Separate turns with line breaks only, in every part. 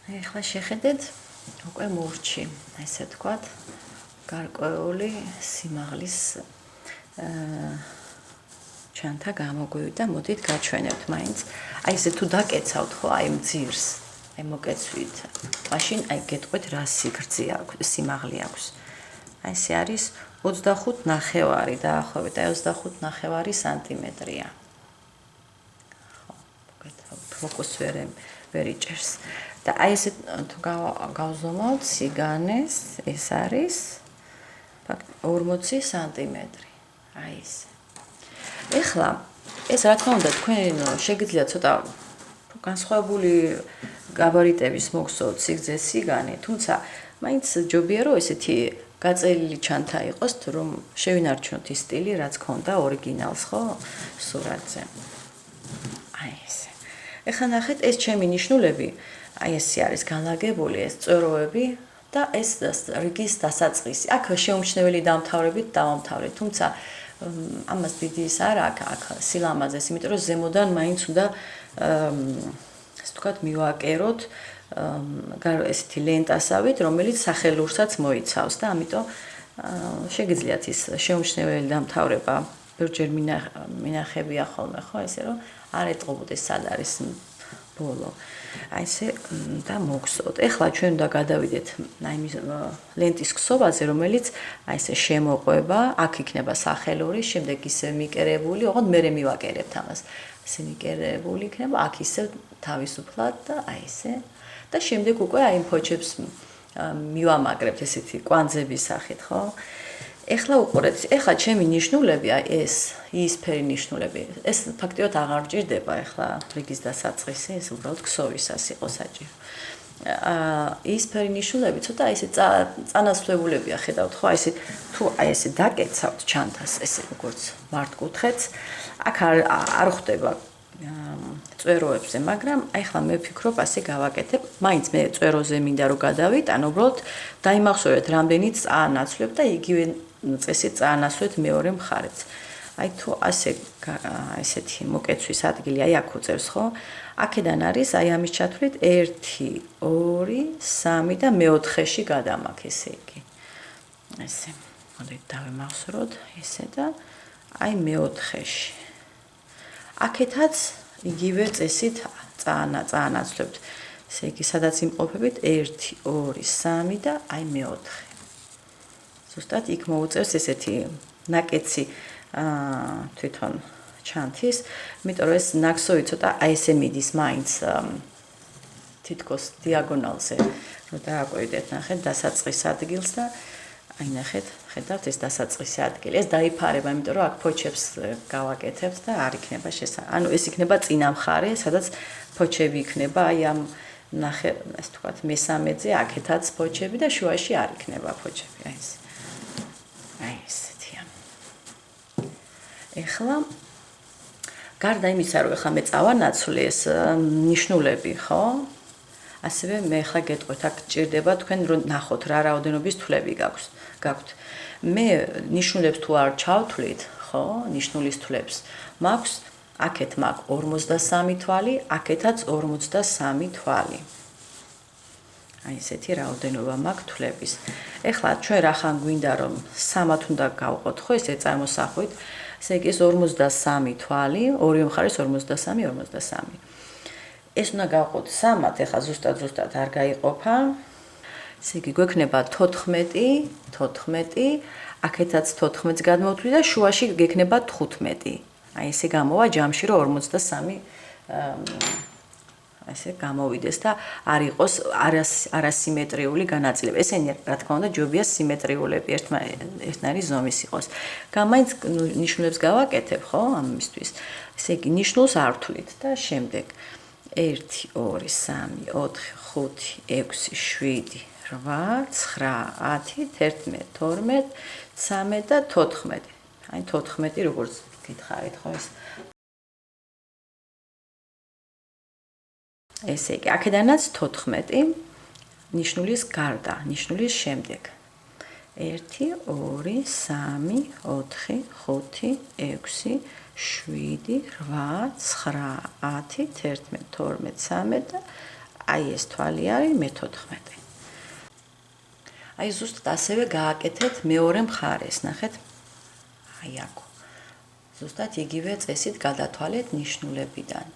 ეხლა შეხედეთ, უკვე მურჩი, ესე თქვათ, გარკვეული სიმაღლის ჩანთა გამოგვივიდა, მოდით გაჩვენებთ მაინც. აი ესე თუ დაკეცავთ ხო, აი მძირს, აი მოკეცვით, მაშინ აი გეტყვით რა სიგრძე აქვს, სიმაღლე აქვს. აი ესე არის 25.5 დაახლოებით, აი 25.5 სანტიმეტრია. ხო, ფოკუსს ვერ იჭერს. და აი ესე თუ გავზომავთ სიგანეს, ეს არის 40 სანტიმეტრი. აი ესე. ეხლა ეს რა თქმა უნდა თქვენ შეგიძლიათ ცოტა განსხვავებული გაბარიტების მოგსოვთ სიგრძე სიგანე, თუმცა მაინც ჯობია რომ ესეთი გაწელილი ჩანთა იყოს, რომ შევინარჩუნოთ ის სტილი, რაც ქონდა ორიგინალს, ხო, სურათზე. აი ესე. ეხლა ნახეთ, ეს ჩემი ნიშნულები, აი ესე არის განლაგებული, ეს წვეროები და ეს რიგის დასაწყისი. აქ შეუმჩნეველი დამთავრებით დავამთავრეთ, თუმცა ამას დიდი ის არ აქვს აქ სილამაზეს, იმიტომ რომ ზემოდან მაინც უნდა ასე ვთქვათ მივაკეროთ ესეთი ლენტასავით, რომელიც სახელურსაც მოიცავს და ამიტომ შეგიძლიათ ის შეუმჩნეველი დამთავრება ბევრჯერ მინახებია ხოლმე, ხო, ესე რომ არ ეტყობოდეს სად არის ბოლო. აი ესე და მოგსოვთ. ეხლა ჩვენ უნდა გადავიდეთ აი მის ლენტის ქსოვაზე, რომელიც აი ესე შემოყვება, აქ იქნება სახელური, შემდეგ ისე მიკერებული, ოღონდ მე მივაკერებთ ამას. ესე მიკერებული იქნება, აქ ისე თავისუფლად და აი ესე. და შემდეგ უკვე აი ფოჩებს მივამაგრებთ ესეთი კვანძების სახით, ხო? ეხლა უყურეთ, ეხლა ჩემი ნიშნულები, აი ეს იისფერი ნიშნულები, ეს ფაქტიურად აღარ მჭირდება ეხლა რიგის დასაწყისი, ეს უბრალოდ ქსოვისას იყო საჭირო. იისფერი ნიშნულები ცოტა აი ესე წანასწვებულებია, ხედავთ ხო, აი ესე თუ აი ესე დაკეცავთ ჩანთას, ესე როგორც მართკუთხედს, აქ არ ხვდება წვეროებზე, მაგრამ აი ხლა მე ვფიქრობ ასე გავაკეთებ, მაინც მე წვეროზე მინდა რომ გადავიტანო, უბრალოდ დაიმახსოვრეთ რამდენი წაანაცვლებ და იგივე წესით წაანაცვლეთ მეორე მხარეც. აი თუ ესეთი მოკეცვის ადგილი აი აქ უწევს ხო? აქედან არის აი ამის ჩათვლით 1, 2, 3 და მე-4-ში გადამაქ, ესე იგი. ესე. მოდით დავიმახსოვროთ ესე და აი მე-4-ში. აქეთაც იგივე წესით წაანაცვლებთ. ესე იგი, სადაც იმყოფებით 1, 2, 3 და აი მე-4. ზუსტად იქ მოუწევს ესეთი ნაკეცი თვითონ ჩანთის, იმიტომ რომ ეს ნაკსოვი ცოტა აი ესე მიდის მაინც თითქოს დიაგონალზე, რომ დააკვირდეთ, ნახეთ დასაწყის ადგილს და აი ნახეთ, ხედავთ ეს დასაწყისი ადგილი. ეს დაიფარება, იმიტომ რომ აქ ფოჩებს გავაკეთებთ და არ იქნება ანუ ეს იქნება წინა მხარე, სადაც ფოჩები იქნება, აი ამ ნახე, ასე ვთქვათ, მესამეზე აქეთაც ფოჩები და შუაში არ იქნება ფოჩები, აი ეს. აი ესეთია. ეხლა გარდა იმისა, რომ ეხლა მე წავანაცვლე ეს ნიშნულები, ხო? ასევე მე ეხლა გეტყვით, აქ ჭირდება თქვენ რომ ნახოთ რა რაოდენობის თვლები გაქვთ. მე ნიშნულებს თუ არ ჩავთვლით, ხო, ნიშნულის თვლებს, მაქვს აქეთ მაქვს 53 თვალი, აქეთაც 53 თვალი. აი ესეთი რაოდენობა მაქვს თვლების. ეხლა ჩვენ რახან გვინდა რომ 3-ად უნდა გავყოთ, ხო, ესე წარმოსახვით. ესე იგი 53 თვალი, ორივე მხარეს 53, 53. ეს უნდა გავყოთ 3-ად, ეხლა ზუსტად არ გაიყოფა. ესე იგი გვექნება 14, აქეთაც 14-ს გადმოვთვლი და შუაში გექნება 15. აი ესე გამოვა ჯამში რომ 43 ესე გამოვიდეს და არ იყოს არასიმეტრიული განაწილება. ესენი რა თქმა უნდა ჯობია სიმეტრიულები, ერთნაირი ზომის იყოს. მაინც ნიშნულებს გავაკეთებ, ხო, ამისთვის. ესე იგი ნიშნულს არ ვთვლით და შემდეგ 1, 2, 3, 4, 5, 6, 7, 8, 9, 10, 11, 12, 13 და 14. აი 14 როგორც გითხარით, ხო ეს. ესე იგი, აქედანაც 14 ნიშნულის გარდა, ნიშნულის შემდეგ. 1, 2, 3, 4, 5, 6, 7, 8, 9, 10, 11, 12, 13 და აი ეს თვალი არის მე-14. აი ზუსტად ასევე გააკეთეთ მეორე მხარეს, ნახეთ? აი აქ. ზუსტად იგივე წესით გადათვალეთ ნიშნულებიდან.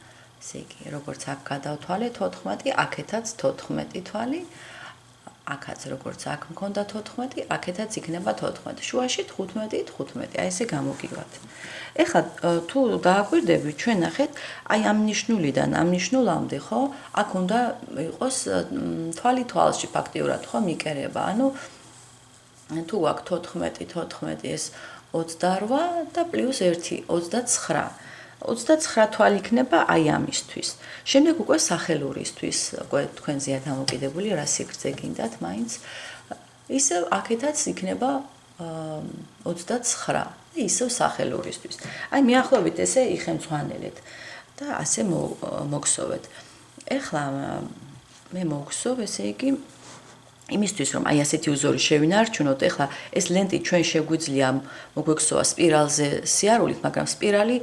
ესე იგი, როგორც აქ გადავთვალეთ 14, აქეთაც 14 თვალი. აქაც როგორც აქ მქონდა 14, აქეთაც იქნება 14. შუაში 15, 15. აი ესე გამოგივათ. ეხლა თუ დააკვირდებით, ჩვენ ნახეთ, აი ამ ნიშნულიდან ამ ნიშნულამდე, ხო? აქ უნდა იყოს თვალი თვალში ფაქტიურად, ხო, მიკერება. ანუ თუ აქ 14, 14 ეს 28 და პლუს 1, 29. 29 თვალი იქნება აი ამისთვის. შემდეგ უკვე სახელურისთვის, უკვე თქვენ ზეა დამოკიდებული რა სიგრძე გინდათ მაინც. ისევ აქეთაც იქნება 29 და ისევ სახელურისთვის. აი მიახლოებით ესე იხემძღვანელეთ და ასე მოგსოვეთ. ეხლა მე მოგსოვ, ესე იგი იმისთვის რომ აი ასეთი უზორი შევინარჩუნოთ, ეხლა ეს ლენტი ჩვენ შეგვიძლია მოგვექსოვა სპირალზე სიარულით, მაგრამ სპირალი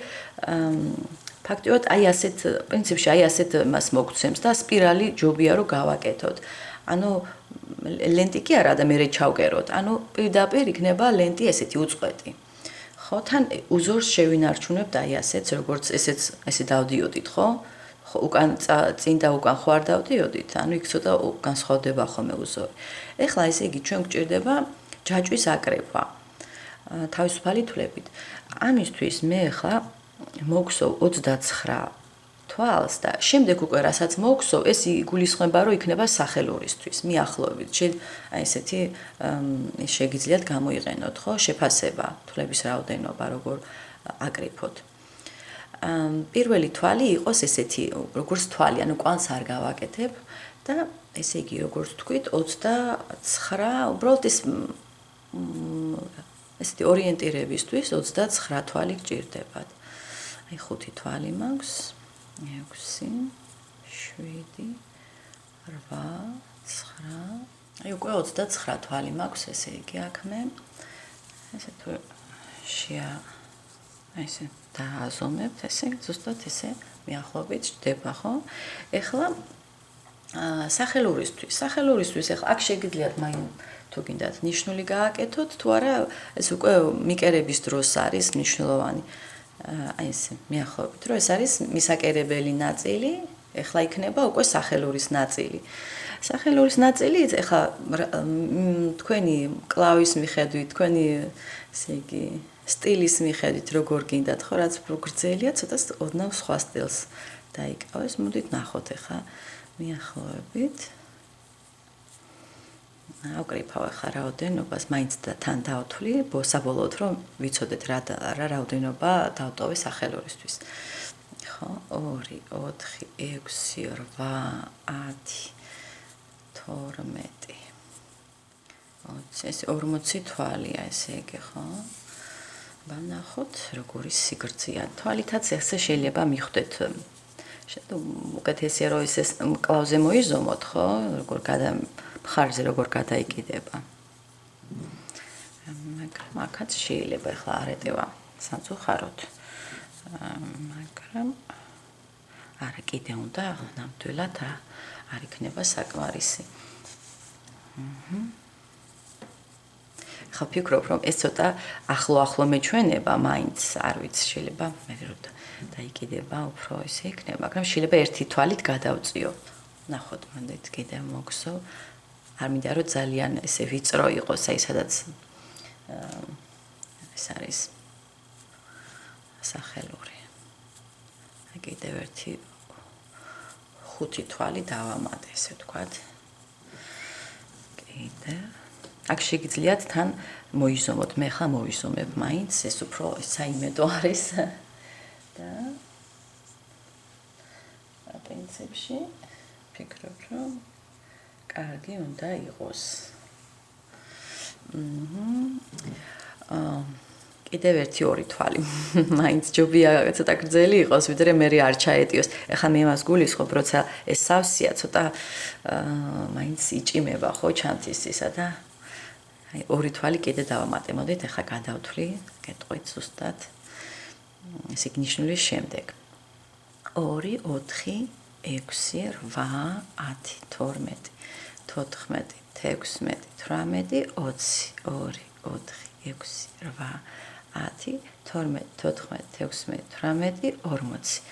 ფაქტიურად აი ასეთ პრინციპში აი ასეთ მას მოგცემს და სპირალი ჯობია რომ გავაკეთოთ. ანუ ლენტი კი არა და მე ჩავკეროთ. ანუ პირდაპირ იქნება ლენტი ესეთი უწყვეტი. ხო, თან უზორს შევინარჩუნებთ აი ასეც, როგორც ესეც ესე დავდიოდით, ხო? უკან წინ და უკან ხო არ დავდიოდით, ანუ იქ ცოტა განსხვავდება ხოლმე უზორი. ეხლა ესე იგი ჩვენ გვჭირდება ჯაჭვის აკრეფვა თავისუფალი თვლებით. ამისთვის მე ახლა მოგსოვ 29 თვალს და შემდეგ უკვე რასაც მოგსოვ, ეს იგულისხმება რომ იქნება სახელურისთვის. მიახლოებით, აი ესეთი შეგიძლიათ გამოიყენოთ, ხო, შეფასება, თვლების რაოდენობა, როგორ აკრიფოთ. პირველი თვალი იყოს ესეთი, როგორც თვალი, ანუ კვანს არ გავაკეთებ და ესე იგი, როგორც თქვით, 29, უბრალოდ ესეთი ორიენტირებისთვის 29 თვალი გჭირდებათ. აი 5 თვალი მაქვს, 6, 7, 8, 9. აი უკვე 29 თვალი მაქვს, ესე იგი, აქ მე. ესე თუ აი ესე დააზომებთ, ესე ზუსტად ესე მიახლოებით ჩდება, ხო? ეხლა სახელურისთვის ეხლა აქ შეგიძლიათ მაინც თუ გინდათ ნიშნული გააკეთოთ, თუ არა ეს უკვე მიკერების დროს არის მნიშვნელოვანი. აი ესე მიახლოებით, რომ ეს არის მისაკერებელი ნაწილი, ეხლა იქნება უკვე სახელურის ნაწილი. სახელურის ნაწილი ეხლა თქვენი კლავის მიხედვით, თქვენი ესე იგი სტილის მიხედვით როგორ გინდათ, ხო, რაც უფრო გრძელია, ცოტა ოდნავ სხვა სტილს დაიკავეს. მოდით ნახოთ ახლა მიახლოებით. ავკრიფავ ახლა რაოდენობას, მაინც და თან დავთვლი, საბოლოოდ რომ ვიცოდეთ რა რაოდენობა დავტოვე სახელურისთვის. ხო, 2, 4, 6, 8, 10, 12. ეს 40 თვალია, ესე იგი, ხო? ბანახოთ, როგორი სიგრძეა. თვალითაც ესე შეიძლება მიხვდეთ. უკეთესია რომ ეს კლავზე მოიზომოთ, ხო? როგორ მხარზე როგორ გადაიკიდება. მაგრამ აქაც შეიძლება ახლა არ ეტევა სამწუხაროდ. მაგრამ არა კიდე უნდა ნამდვილად არ იქნება საკმარისი. ხა ფიქრობ რომ ეს ცოტა ახლო მეჩვენება მაინც არ ვიცი შეიძლება მე რომ დაიკიდება უფრო ისე იქნება მაგრამ შეიძლება ერთი თვალით გადავწიო ნახოთ მანდეთ კიდე მოგსო არ მინდა რომ ძალიან ესე ვიწრო იყოს აი სადაც ეს არის სახელური აი კიდევ ერთი 5 თვალი დავამატე ესე ვთქვათ კიდე აქ შეგიძლიათ თან მოიზომოთ მე ხა მოვიზომებ მაინც ეს უფრო საიმედო არის და პრინციპში ფიქრობ რომ კარგი უნდა იყოს კიდევ ერთი ორი თვალი მაინც ჯობია ცოტა გრძელი იყოს ვიდრე მე არ ჩაეტიოს ეხლა მე მას გულისხმობ როცა ეს სავსეა ცოტა მაინც იჭიმება ხო ჩანთის ისა და აი ორი თვალი კიდე დავამატე მოდით ეხლა გადავთვლი გეტყვით ზუსტად ესე ნიშნულის შემდეგ 2 4 6, 8, 10, 12, 14, 16, 18, 20, 2, 4, 6, 8, 10, 12, 14, 16, 18, 20,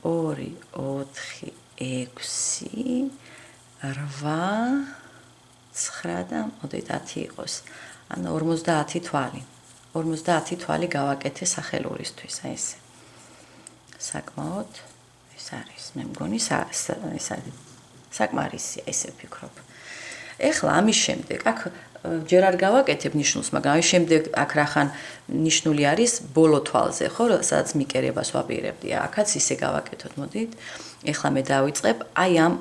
2, 4, 6, 8, 9 და მოდით 10 იყოს. ანუ 50 თვალი. 50 თვალი გავაკეთე სახელურისთვის, აი ესე. საკმაოდ ეს არის, მე მგონი ეს არის საკმარისი, ესე ვფიქრობ. ეხლა ამის შემდეგ აქ ჯერ არ გავაკეთებ ნიშნულს, მაგრამ ამის შემდეგ აქ რახან ნიშნული არის ბოლო თვალზე, ხო, სადაც მიკერებას ვაპირებდი. აქაც ისე გავაკეთოთ, მოდით. ეხლა მე დავიწყებ აი ამ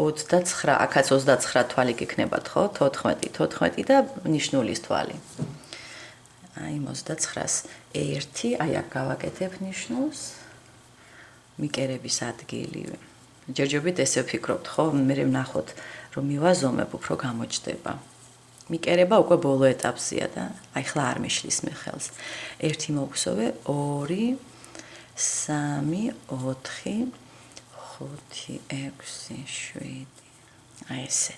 29, აქაც 29 თვალი გექნებათ, ხო? 14 და ნიშნულის თვალი. აი 29-ს 1, აი აქ გავაკეთებ ნიშნულს. მიკერების ადგილი. ჯერჯერობით ესე ვფიქრობთ, ხო? მე ვნახოთ, რომ მივაზომებ, უფრო გამოჩდება. მიკერება უკვე ბოლო ეტაპზეა და აი ხლა არ მეშლის მე ხელს. 1 მოვხსოვე, 2, 3, 4, 5, 6, 7. აი ესე.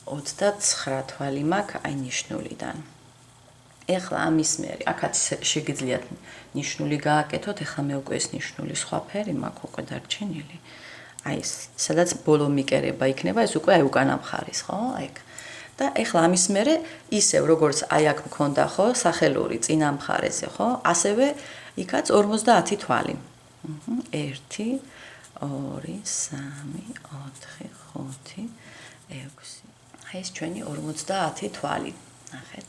29 თვალი მაქვს აი ნიშნულიდან. ეხლა ამის მერე, აქაც შეგიძლიათ ნიშნული გააკეთოთ, ეხლა მე უკვე ეს ნიშნული სხვა ფერი მაქვს უკვე დარჩენილი. აი ეს, სადაც ბოლო მიკერება იქნება, ეს უკვე აი უკანა მხარის, ხო? აი ეგ. და ეხლა ამის მერე ისევ როგორც აი აქ მქონდა, ხო, სახელური წინა მხარეზე, ხო? ასევე იქაც 50 თვალი. 1, 2, 3, 4, 5, 6. აი ეს ჩვენი 50 თვალი. ნახეთ.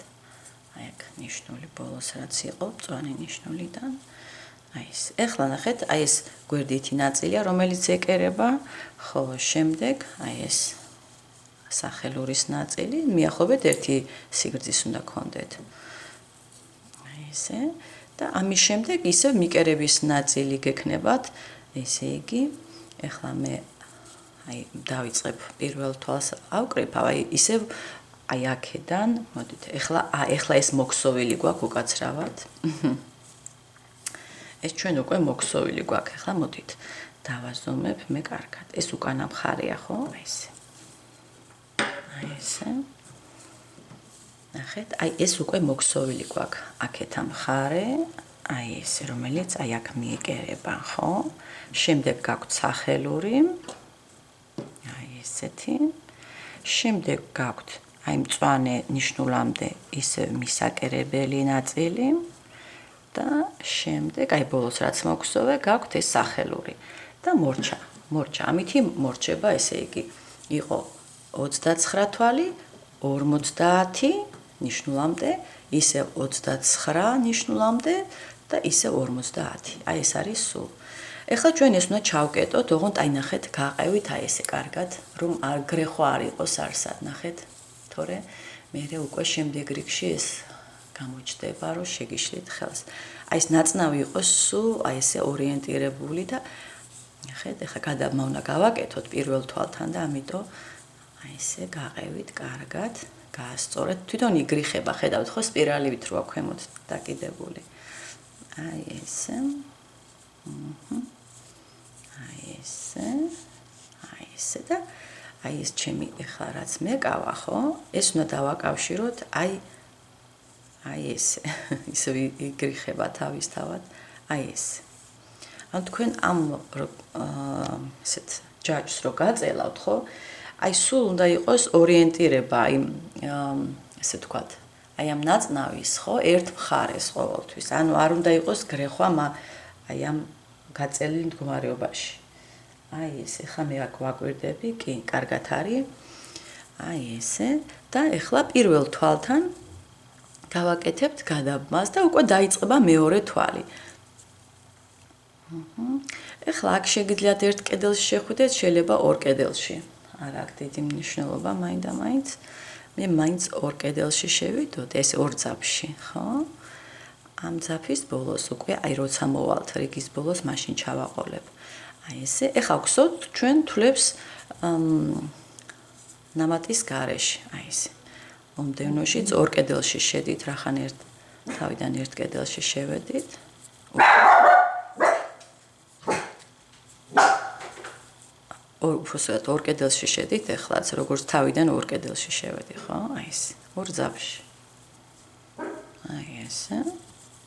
აი აქ ნიშნული ბოლოს რაც იყო, მწვანე ნიშნულიდან. აი ეს. ეხლა ნახეთ, აი ეს გვერდითი ნაწილია, რომელიც ეკერება, ხოლო შემდეგ აი ეს სახელურის ნაწილი, მიახლოებით 1 სიგრძის უნდა გქონდეთ. აი ესე. და ამის შემდეგ ისევ მიკერების ნაწილი გექნებათ, ესე იგი, ეხლა მე აი დავიწყებ პირველ თვალს ავკრიფავ, აი ისევ აი აქედან, მოდით, ეხლა ეს მოქსოვილი გვაქვს უკაცრავად. ეს ჩვენ უკვე მოქსოვილი გვაქვს, ეხლა მოდით, დავაზომებ მე კარგად. ეს უკანა მხარეა, ხო? აი ესე. აი ესე. ნახეთ, აი ეს უკვე მოქსოვილი გვაქვს. აქეთ ამ მხარე, აი ესე, რომელიც აი აქ მიეკერება, ხო? შემდეგ გაქვთ სახელური. აი ესეთი. შემდეგ გაქვთ აი მწვანე ნიშნულამდე ისე მისაკერებელი ნაწილი და შემდეგ აი ბოლოს რაც მოგხსოვე გაქვთ ეს სახელური და მორჩა. ამითი მორჩება, ესე იგი, იყო 29 თვალი, 50 ნიშნულამდე, ისე 29 ნიშნულამდე და ისე 50. აი ეს არის სულ. ეხლა ჩვენ ეს უნდა ჩავკეტოთ, ოღონდ აი ნახეთ, გაყევით აი ესე კარგად, რომ არ გრეხვა არ იყოს არსად, ნახეთ. თორე მე უკვე შემდეგ რიგში ეს გამოჩდება, რომ შეგიშლით ხელს. აი ეს ნაწნავი იყოს სულ აი ესე ორიენტირებული და ნახეთ, ეხლა გადაბმა უნდა გავაკეთოთ პირველ თვალთან და ამიტომ აი ესე გაყევით კარგად, გაასწორეთ. თვითონ იგრიხება, ხედავთ ხო, სპირალივით როა ქვემოთ დაკიდებული. აი ესე. აი ესე. აი ესე და აი ეს ჩემი ეხლა რაც მეკავა, ხო? ეს უნდა დავაკავშიროთ, აი ესე. ისე იგრიხება თავისთავად, აი ესე. ან თქვენ ამ ესეთ ჯაჭვს რო გაწელავთ, ხო? აი სულ უნდა იყოს ორიენტირება, აი ესე ვთქვათ, აი ამ ნაწნავის, ხო, ერთ მხარეს ყოველთვის. ანუ არ უნდა იყოს გრეხვა აი ამ გაწელილ მდგომარეობაში. აი ესე, ხა მე აქ ვაკვირდები, კი, კარგად არის. აი ესე და ეხლა პირველ თვალთან გავაკეთებთ გადაბმას და უკვე დაიწყება მეორე თვალი. ეხლა აქ შეგიძლიათ ერთ კედელში შეხვიდეთ, შეიძლება ორ კედელში. არ აქვს დიდი მნიშვნელობა მაინდა-მაინც. მე მაინც ორ კედელში შევიდოდ, ეს ორ ძაფში, ხო? ამ ძაფის ბოლოს უკვე აი როცა მოვალთ რიგის ბოლოს, მაშინ ჩავაყოლებ. აი ესე, ეხლა გხსოვთ ჩვენ თვლებს ნამატის გარეშე, აი ესე. მომდევნოშიც ორ კედელში შედით, რახან თავიდან ერთ კედელში შევედით. უბრალოდ ორ კედელში შედით, ეხლაც როგორც თავიდან ორ კედელში შევედი, ხო? აი ეს, ორ ძაბში. აი ესე.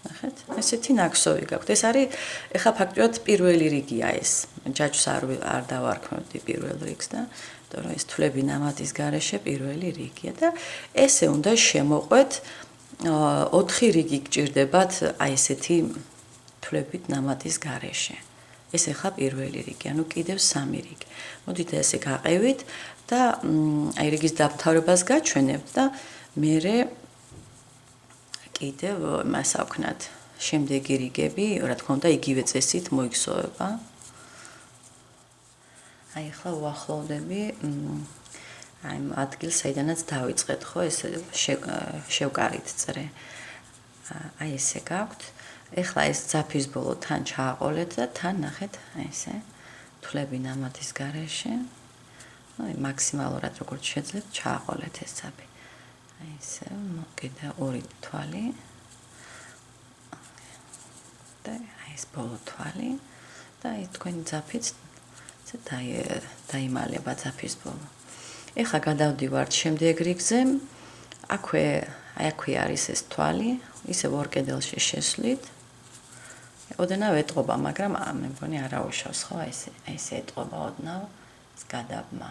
ნახეთ, ესეთი ნაკსოვი გაქვთ. ეს არის ეხლა ფაქტობრივად პირველი რიგია ეს. ჯაჭვს არ დავარქმევდი პირველ რიგს და იმიტომ რომ ეს თვლები ნამატის გარეშე პირველი რიგია და ესე უნდა შემოყვეთ 4 რიგი გჭირდებათ აი ესეთი თვლებით ნამატის გარეშე. ეს ეხლა პირველი რიგი, ანუ კიდევ 3 რიგი. მოდით ესე გაყევით და აი რიგის დამთავრებას გაჩვენებთ და მერე კიდევ მას ავქნათ შემდეგი რიგები, რა თქმა უნდა, იგივე წესით მოიგსოვება. აი ახლა უახლოვდები აი ადგილს, საიდანაც დავიწყეთ, ხო, ეს შევკარით წრე. აი ესე გაქვთ. ეხლა ეს ძაფის ბოლო თან ჩააყოლეთ და თან ნახეთ, აი ესე თვლები ნამატის გარეშე. აი მაქსიმალურად როგორც შეძლებთ, ჩააყოლეთ ეს ძაფი. აი ესე კიდე ორი თვალი. და აი ეს ბოლო თვალი და აი თქვენი ძაფიც დაიმალება ძაფის ბოლო. ეხლა გადავდივართ შემდეგ რიგზე. აქვე არის ეს თვალი, ისევ ორ კედელში შესვლით. ოდნავ ეტყობა, მაგრამ მე მგონი არ აუშავს, ხო? აი ესე ეტყობა ოდნავ ეს გადაბმა.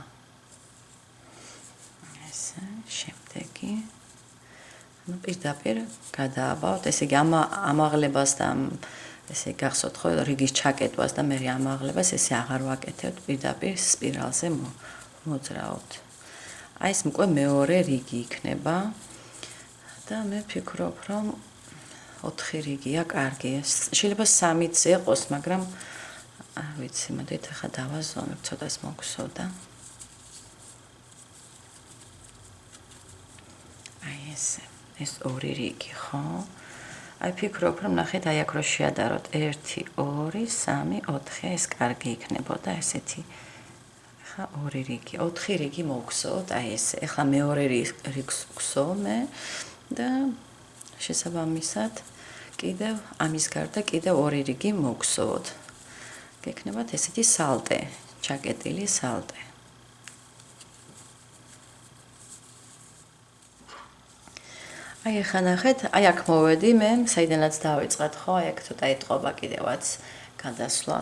ესე შემდეგი ну პირდაპირ გადააბავთ, ესე იგი ამაღლებას და ესე გახსოვთ ხო რიგის ჩაკეტვას და მე ამაღლებას ესე აღარ ვაკეთებთ, პირდაპირ სპირალზე მოძრაობთ. აი ეს უკვე მეორე რიგი იქნება და მე ვფიქრობ, რომ 4 რიგია კარგი. შეიძლება 3-იც ეყოს, მაგრამ არ ვიცი, მოდით ახლა დავაზომებ, ცოტას მოგსოვდა. აი ესე. ეს ორი რიგი, ხო? აი ფიქრობ, რომ ნახეთ, აი აქ რო შეადაროთ 1, 2, 3, 4, ეს კარგი იქნებოდა ესეთი. ახლა ორი რიგი, 4 რიგი მოვგსოვთ, აი ესე. ახლა მეორე რიგს ვგსოვ მე და შესაბამისად კიდევ ამის გარდა კიდევ ორი რიგი მოვგსოვთ. გექნებათ ესეთი სალტე, ჩაკეტილი სალტე. აი ახლა ნახეთ, აი აქ მოვედი მე, საიდანაც დავიწყეთ, ხო? აი აქ ცოტა ეტყობა კიდევაც გადასვლა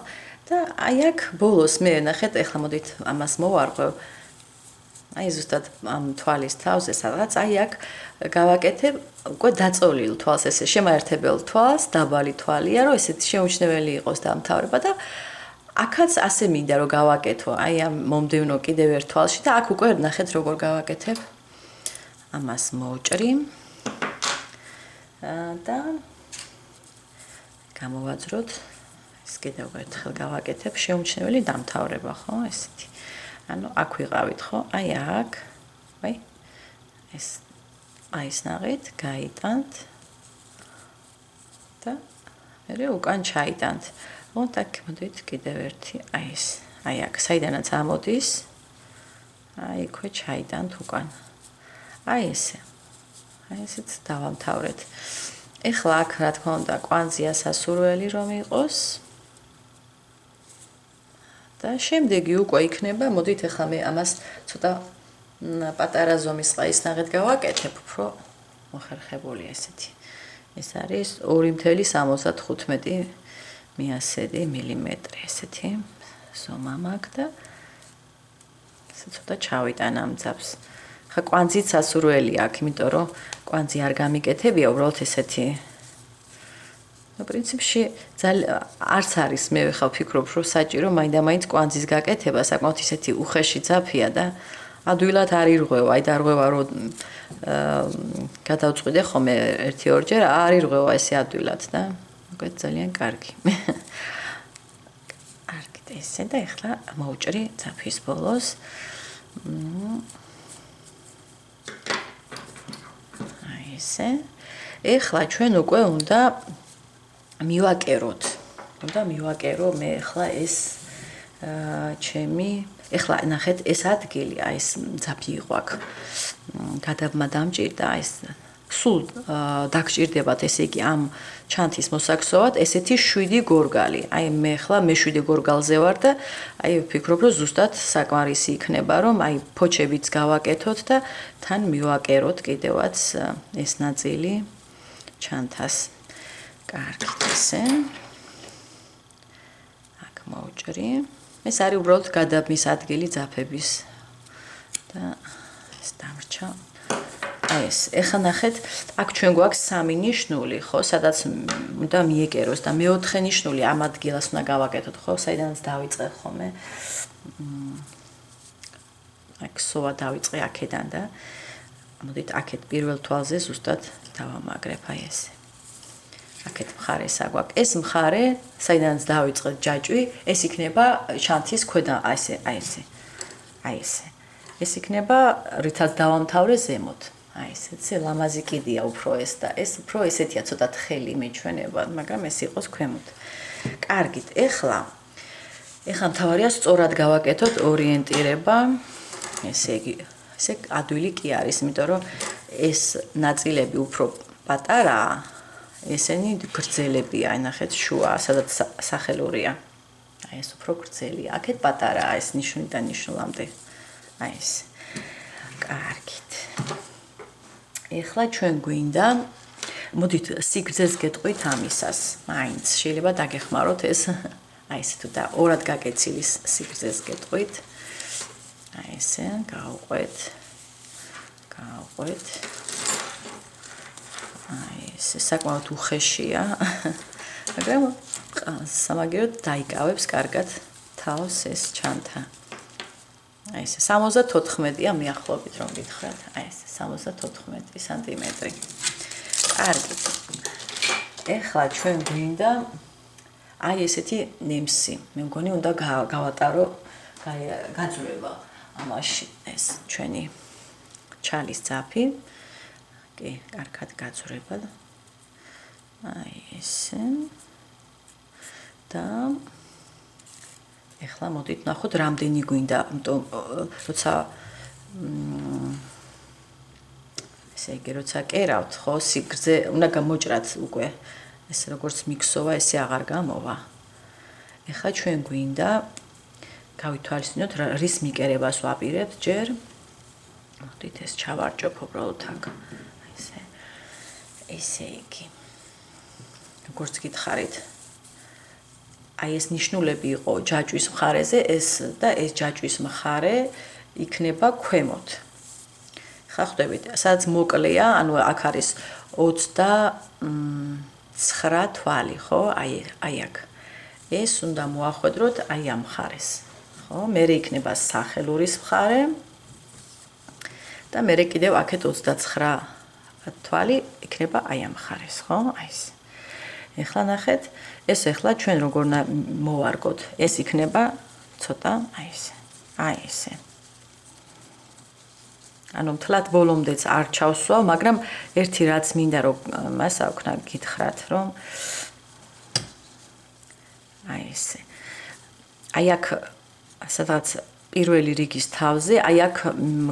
და აი აქ ბოლოს მე ნახეთ, ახლა მოდით ამას მოვარღვევ. აი ზუსტად ამ თვალის თავზე სადღაც აი აქ გავაკეთებ უკვე დაწოლილ თვალს, ესე შემაერთებელ თვალს, დაბალი თვალია, რომ ესეთი შეუმჩნეველი იყოს დამთავრება და აქაც ასე მინდა რომ გავაკეთო, აი ამ მომდევნო კიდევ ერთ თვალში და აქ უკვე ნახეთ როგორ გავაკეთებ. ამას მოვჭრი. და გამოვაძროთ ეს კიდევ ერთხელ გავაკეთებ შეუმჩნეველი დამთავრება, ხო, ესეთი. ანუ აქ ვიყავით, ხო? აი აქ, აი ეს აი ეს ნახეთ, გაიტანთ და მე უკან ჩაიტანთ. მოთ აქ მოდით კიდევ ერთი, აი ეს, აი აქ, საიდანაც ამოდის, აი იქვე ჩაიტანთ უკან. აი ესე. აი ესეც დავამთავრეთ. ეხლა აქ რა თქმა უნდა კვანძია სასურველი რომ იყოს. და შემდეგი უკვე იქნება, მოდით ეხლა მე ამას ცოტა პატარა ზომის ყაისნაღეთ გავაკეთებ, უფრო მოხერხებული ესეთი. ეს არის 2.75 მიასედი მილიმეტრი ესეთი ზომა მაქვს და ესე ცოტა ჩავიტან ამ ძაფს. ხა კვანძით სასურველი აქვს, იმიტომ რომ კვანძი არ გამიკეთებია, უბრალოდ ესეთი. ну, პრინციპში არც არის მე ხა ვფიქრობ, რომ საჭირო მაინდა-მაინც კვანძის გაკეთება, საკმაოდ ისეთი უხეში ძაფია და ადვილად არ ირღვევა, აი დარღვევა რომ გადავწყვიდე ხოლმე 1-2 ჯერ არ ირღვევა ესე ადვილად და უკვე ძალიან კარგი. კარგი ესე და ეხლა მოვჭრი ძაფის ბოლოს. აი ესე. ეხლა ჩვენ უკვე უნდა მივაკეროთ. უნდა მივაკერო მე ეხლა ეს ჩემი ეხლა ნახეთ ეს ადგილი, აი ეს ძაფი იყო აქ. გადაბმა დამჭირდა, აი ეს სულ დაგჭირდებათ ესე იგი ამ ჩანთის მოსაქსოვად ესეთი 7 გორგალი. აი მე ხლა მე 7 გორგალზე ვარ და აი ვფიქრობ რომ ზუსტად საკმარისი იქნება რომ აი ფოჩებიც გავაკეთოთ და თან მივაკეროთ კიდევაც ეს ნაწილი ჩანთას. კარგით ესე. აქ მოვჭრი. ეს არის უბრალოდ გადაბმის ადგილი ძაფების და ეს დამრჩა. აი ეს ეხლა ნახეთ, აქ ჩვენ გვაქვს 3 ნიშნული, ხო, სადაც უნდა მიეკეროს და მეოთხე ნიშნული ამ ადგილას უნდა გავაკეთოთ, ხო, საიდანაც დავიწყე ხოლმე. აქ სოვა დავიწყე აქედან და მოდით აქეთ პირველ თვალზე ზუსტად დავამაგრებ აი ესე. აქეთ მხარეს აგვაქვს. ეს მხარე, საიდანაც დავიწყეთ ჯაჭვი, ეს იქნება ჩანთის ქვედა აი ესე, აი ესე. აი ესე. ეს იქნება რითაც დავამთავრე ზემოთ. აი ესეცი ლამაზი კიდია უფრო ეს და ეს უფრო ესეთია ცოტა თხელი მეჩვენება, მაგრამ ეს იყოს ქვემოთ. კარგით, ეხლა მთავარია სწორად გავაკეთოთ ორიენტირება. ესე იგი, ესე ადვილი კი არის, იმიტომ რომ ეს ნაწილები უფრო პატარაა, ესენი გრძელებია, აი ნახეთ შუა, სადაც სახელურია. აი ეს უფრო გრძელია. აქეთ პატარაა ეს ნიშნიდან ნიშნულამდე. აი ეს. კარგით. ეხლა ჩვენ გვინდა მოდით სიგრძეს გეტყვით ამისას. მაინც შეიძლება დაგეხმაროთ ეს აი ესე თუ და ორად გაკეცილი სიგრძეს გეტყვით. აი ესე გავყვეთ. აი ეს საკმაოდ უხეშია. მაგრამ სამაგიეროდ დაიკავებს კარგად თავს ეს ჩანთა. აი ეს 74-ია მიახლოებით რომ გითხრათ. აი ეს 74 სანტიმეტრი. კარგი. ეხლა ჩვენ გვინდა აი ესეთი ნემსი. მე მგონი უნდა გავატარო გაძვრება ამაში ეს ჩვენი ჩალის ძაფი. კი, კარგად გაძვრება. აი ესე. და ეხლა მოდით ნახოთ რამდენი გვინდა, იმიტომ როცა ესე იგი როცა კერავთ, ხო, სიგრძე უნდა გამოჭრათ უკვე. ეს როგორც მიქსოვა, ესე აღარ გამოვა. ეხლა ჩვენ გვინდა გავითვალისწინოთ რის მიკერებას ვაპირებთ ჯერ. მოდით ეს ჩავარჭობ უბრალოდ აქ. ესე იგი. როგორც გითხარით, აი ეს ნიშნულები იყო ჯაჭვის მხარეზე, ეს და ეს ჯაჭვის მხარე იქნება ქვემოთ. ხა ხვდებით, სადაც მოკლეა, ანუ აქ არის 29 თვალი, ხო? აი აქ. ეს უნდა მოახვედროთ აი ამ მხარეს, ხო? მერე იქნება სახელურის მხარე და მერე კიდევ აქეთ 29 თვალი იქნება აი ამ მხარეს, ხო? აი ეს. ეხლა ნახეთ, ეს ეხლა ჩვენ როგორ მოვარგოთ. ეს იქნება ცოტა აი ესე. აი ესე. ანუ მთლად ბოლომდეც არ ჩავსვავ, მაგრამ ერთი რაც მინდა რომ მასა ვქნა გითხრათ, რომ აი ესე. აი აქ სადღაც პირველი რიგის თავზე, აი აქ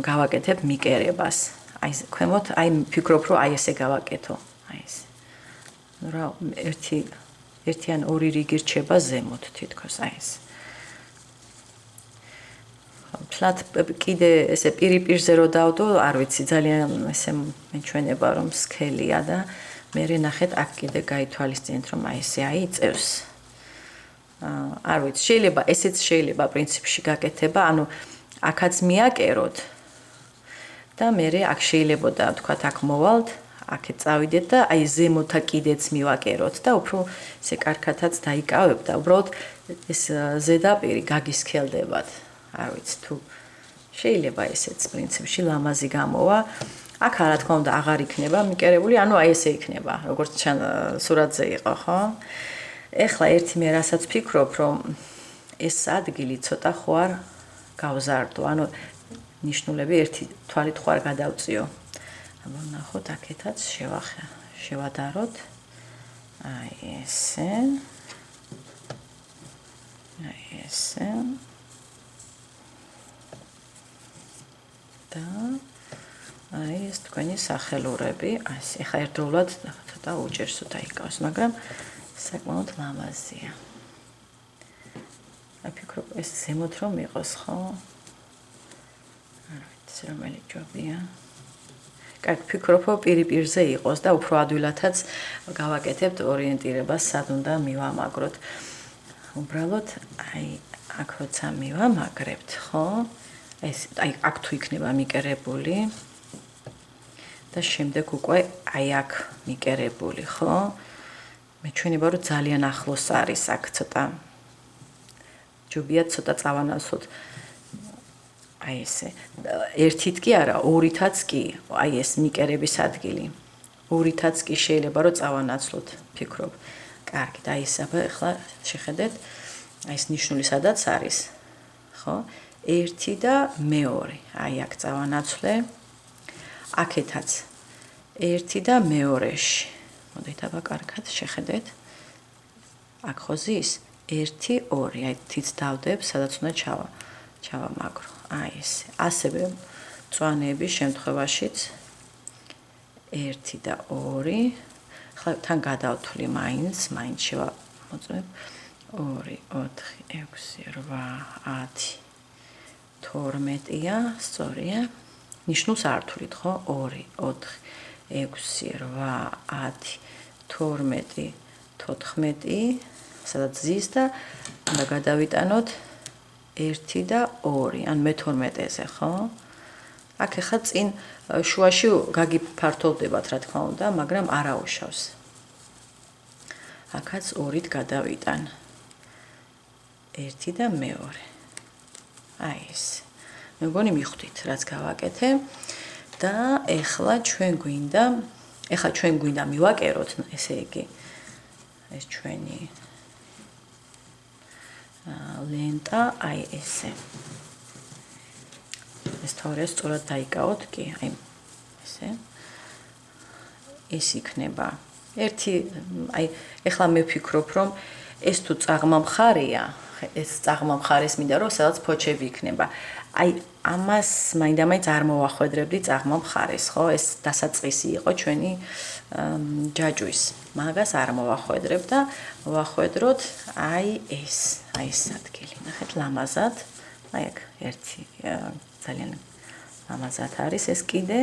გავაკეთებ მიკერებას. აი ქვემოთ, აი ვფიქრობ რომ აი ესე გავაკეთო. აი ესე. რა ერთი ან ორი რიგი რჩება ზემოთ თითქოს აი ეს. თლათ კიდე ესე პირზე რო დავდო, არ ვიცი, ძალიან ესე მეჩვენება რომ სქელია და მე ნახეთ აქ კიდე გაითვალისწინეთ რომ აი ესე აიწევს. არ ვიცი, შეიძლება ესეც შეიძლება პრინციპში გაკეთება, ანუ აქაც მიაკეროთ და მე აქ შეიძლებოდა თქვათ აქ მოვალთ აქეთ წავიდეთ და აი ზემოთა კიდეც მივაკეროთ და უფრო ესე კარგათაც დაიკავებ და უბრალოდ ეს ზედაპირი გაგისქელდებათ. არ ვიცი თუ შეიძლება ესეც პრინციპში ლამაზი გამოვა. აქ რა თქმა უნდა აღარ იქნება მიკერებული, ანუ აი ესე იქნება, როგორც ჩან სურათზე იყო, ხო? ეხლა ერთი მე რასაც ვფიქრობ, რომ ეს ადგილი ცოტა ხო არ გავზარდო, ანუ ნიშნულები ერთი თვალით ხო არ გადავწიო. აბა ნახოთ აქეთაც შევადაროთ. აი ესე. აი ესე. და აი ეს თქვენი სახელურები, ასე ხა ერთდროულად ცოტა უჭერს დაიკავს, მაგრამ საკმაოდ ლამაზია. აი ფიქრობ ეს ზემოთ რომ იყოს, ხო? არა ვიცი რომელი ჯობია. კარგი ფიქრობ პირზე იყოს და უფრო ადვილადაც გავაკეთებთ ორიენტირებას სად უნდა მივამაგროთ. უბრალოდ აი აქ როცა მივამაგრებთ, ხო? ეს აი აქ თუ იქნება მიკერებული და შემდეგ უკვე აი აქ მიკერებული, ხო? მე ჩვენება რომ ძალიან ახლოს არის აქ ცოტა ჯობია ცოტა წავანაცვლოთ აი ესე ერთით კი არა ორითაც კი აი ეს მიკერების ადგილი ორითაც კი შეიძლება რომ წავანაცვლოთ ფიქრობ კარგი და ის ახლა შეხედეთ აი ეს ნიშნული სადაც არის ხო ერთი და მეორე აი აქ წავანაცვლე აქეთაც ერთი და მეორეში მოდით აბა კარგად შეხედეთ აქ ხო ზის 1 2 აი თიც დავდებ სადაც უნდა ჩავამაგრო აი ეს ასევე მწვანეების შემთხვევაშიც 1 და 2 ხლა თან გადავთვლი მაინც შევამოწმებ 2 4 6 8 10 12-ია სწორია ნიშნულს არ თვლით ხო 2 4 6 8 10 12 14 სადაც ზის და უნდა გადავიტანოთ 1 და 2 ან მე-12-ზე, ხო? აქ ახლა წინ შუაში გაგიფართოვდებათ, რა თქმა უნდა, მაგრამ არაუშავს. აქაც 2-ით გადავიტან. 1 და მე-2. აი ეს. მე მგონი მიხვდით, რაც გავაკეთე და ახლა ჩვენ გვინდა მივაკეროთ, ესე იგი. ეს ჩვენი ლენტა აი ესე. ეს თორე სწორად დაიკავოთ კი, აი ესე. ეს იქნება. ერთი აი ეხლა მე ვფიქრობ რომ ეს თუ წაღმა მხარეა, ეს წაღმა მხარეს მინდა რომ სადაც ფოჩები იქნება. აი ამას მაინდა-მაინც არ მოვახვედრებდი წაღმა მხარეს, ხო? ეს დასაწყისი იყო ჩვენი ჯაჭვის. მაგას არ მოვახვედრებ და მოვახვედროთ აი ეს ადგილი. ნახეთ ლამაზად. აი აქ ერთი ძალიან ლამაზად არის ეს კიდე.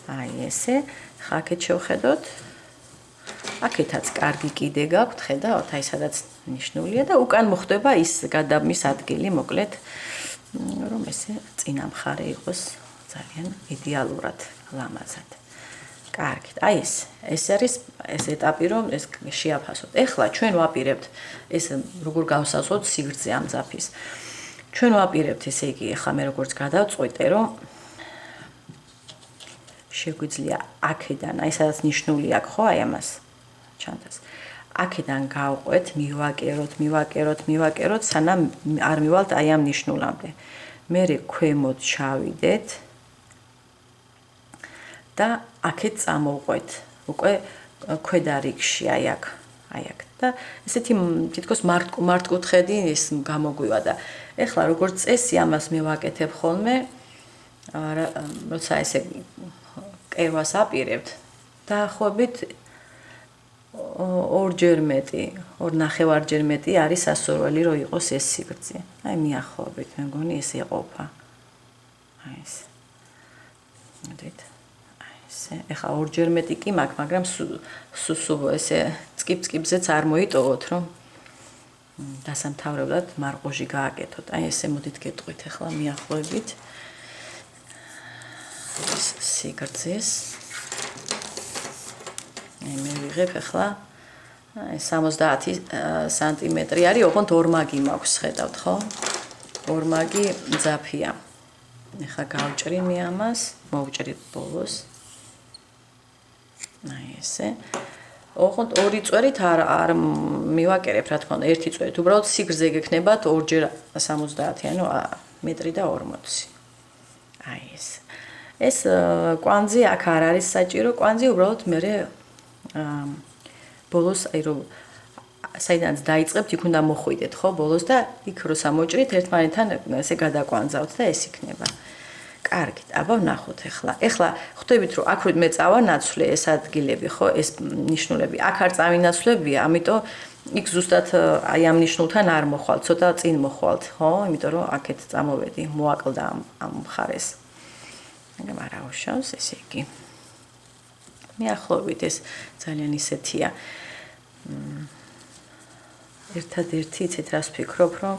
აი ესე. ხა აქეთ შევხედოთ. აქეთაც კარგი კიდე გაქვთ, ხედავთ, აი სადაც ნიშნულია და უკან მოხდება ის გადაბმის ადგილი, მოკლედ, რომ ესე წინა მხარე იყოს ძალიან იდეალურად ლამაზად. კარგით, აი ეს არის ეს ეტაპი, რომ ეს შეაფასოთ. ეხლა ჩვენ ვაპირებთ ეს როგორ გავსაზღვროთ სიგრძე ამ ძაფის. ჩვენ ვაპირებთ, ესე იგი, ეხლა მე როგორც გადავწყვიტე, რომ შეგვიძლია აქედან, აი სადაც ნიშნული აქვს, ხო, აი ამას ჩანთას. აქედან გავყვეთ, მივაკეროთ, სანამ არ მივალთ აი ამ ნიშნულამდე. მერე ქვემოთ ჩავიდეთ და აქეთ წამოვყვეთ. უკვე ქვედა რიგში აი აქ და ესეთი თითქოს მართკუთხედი ის გამოგვივა და ეხლა როგორც წესი ამას მე ვაკეთებ ხოლმე, როცა ესე კერვას აპირებთ, დაახლოებით 2-ჯერ მეტი, 2.5-ჯერ მეტი არის სასურველი, რომ იყოს ეს სიგრძე. აი მიახლოებით, მე მგონი ეს იყოფა. აი ეს. მოდით. აი ესე. ეხლა 2-ჯერ მეტი კი მაქვს, მაგრამ სუ ესე წკიპ-წკიპზეც არ მოიტოვოთ, რომ დასამთავრებლად მარყუჟი გააკეთოთ. აი ესე მოდით გეტყვით ეხლა მიახლოებით. ეს სიგრძეს მე ვიღებ ახლა 70 სანტიმეტრი არის, ოღონდ ორმაგი მაქვს, ხედავთ, ხო? ორმაგი ძაფია. ახლა გავჭრი მე ამას, მოვჭრით ბოლოს. აი ესე. ოღონდ ორი წვერით არ მივაკერებ, რა თქმა უნდა, ერთი წვერით. უბრალოდ სიგრძე გექნებათ 2-ჯერ 70, ანუ მეტრი და 40. აი ეს. ეს კვანძი აქ არ არის საჭირო, კვანძი უბრალოდ მე ბოლოს აი რომ საიდანაც დაიწყებთ, იქ უნდა მოხვიდეთ, ხო, ბოლოს და იქ რო სამოჭრით ერთმანეთთან ესე გადაკვანძავთ და ეს იქნება. კარგით, აბა ვნახოთ ახლა. ახლა ხვდებით რომ აქ მე წავანაცვლე ეს ადგილები, ხო, ეს ნიშნულები. აქ არ წავინაცვლებია, ამიტომ იქ ზუსტად აი ამ ნიშნულთან არ მოხვალ, ცოტა წინ მოხვალთ, ხო? იმიტომ რომ აქეთ წამოვედი, მოაკლდა ამ მხარეს. მაგრამ არა უშავს, ესე იგი. მიახლოვებით ეს ძალიან ისეთია. ერთადერთი იცით რას ვფიქრობ, რომ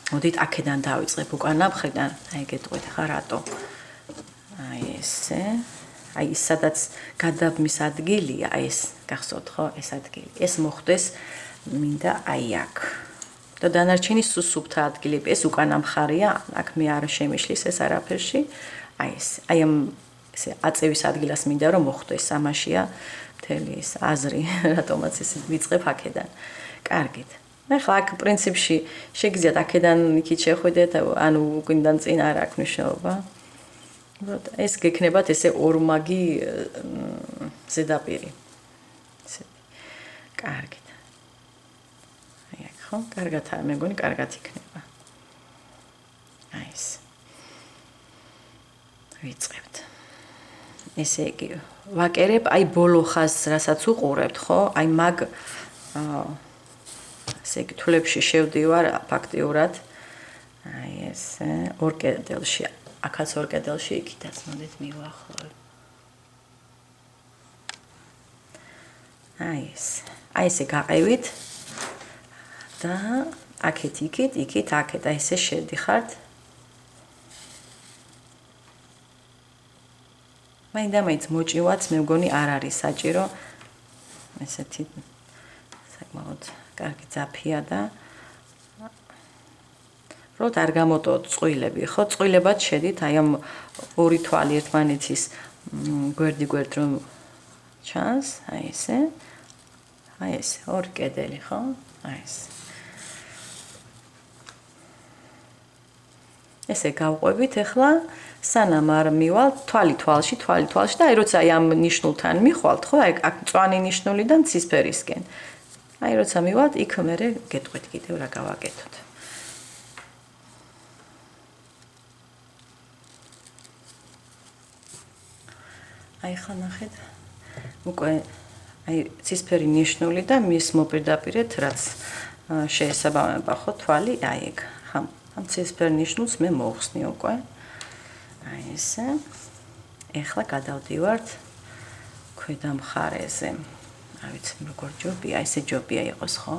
მოდით აქედან დავიწყებ უკანა მხრიდან, აი გეტყვით ხა რატო. აი ესე. აი ის სადაც გადაბმის ადგილია, აი ეს გახსოვთ ხო, ეს ადგილი. ეს მოხდეს მინდა აი აქ. და დანარჩენი სუსუფთა ადგილები, ეს უკანა მხარეა, აქ მე არ შემიშლის ეს არაფერში. აი ეს. აი ამ ესე აწევის ადგილას მინდა რომ მოხდეს, ამაშია მთელი ეს აზრი, რატომაც ესე ვიწყებ აქედან. კარგით. ახლა აქ პრინციპში შეგიძლიათ აქედან იქით შეხვიდეთ, ანუ უკინდან წინ არ აქვს მნიშვნელობა. ეს გექნებათ ესე ორმაგი ზედაპირი. ესეთი. კარგით. აი აქ ხო, კარგად არ მეგონი, კარგად იქნება. აი ეს. ვიწყებთ. ესე იგი, ვაკერებ აი ბოლო ხაზს, რასაც უყურებთ, ხო? აი მაგ ესე იგი, თვლებში შევდივარ ფაქტიურად. აი ესე, ორ კედელში, აქაც ორ კედელში, იქითაც მოდით მივახლოვებ. აი ეს. აი ესე გაყევით და აქეთ იქით, აქეთ, აი ესე შედიხართ. მაინდა-მაინც მოჭივაც მე მგონი არ არის საჭირო. ესეთი საკმაოდ კარგი ძაფია და როდ არ გამოტოთ წვილები, ხო? წვილებად შედით, აი ამ ორი თვალი ერთმანეთის გვერდ რომ ჩანს, აი ესე. აი ესე, ორი კედელი, ხო? აი ეს. ესე გავყვებით ახლა, სანამ არ მივალ თვალი თვალში და აი როცა აი ამ ნიშნულთან მიხვალთ, ხო? აი აქ მწვანე ნიშნულიდან ცისფერისკენ. აი როცა მივალთ, იქ მერე გეტყვით კიდევ რა გავაკეთოთ. აი ხა ნახეთ. უკვე აი ცისფერი ნიშნული და მის მოპირდაპირედ რაც შეესაბამება ხო თვალი, აი ეგ. ხა ამ ცისფერ ნიშნულს მე მოვხსნი უკვე. აი ესე. ეხლა გადავდივართ ქვედა მხარეზე. არ ვიცი როგორ ჯობია, ესე ჯობია იყოს, ხო?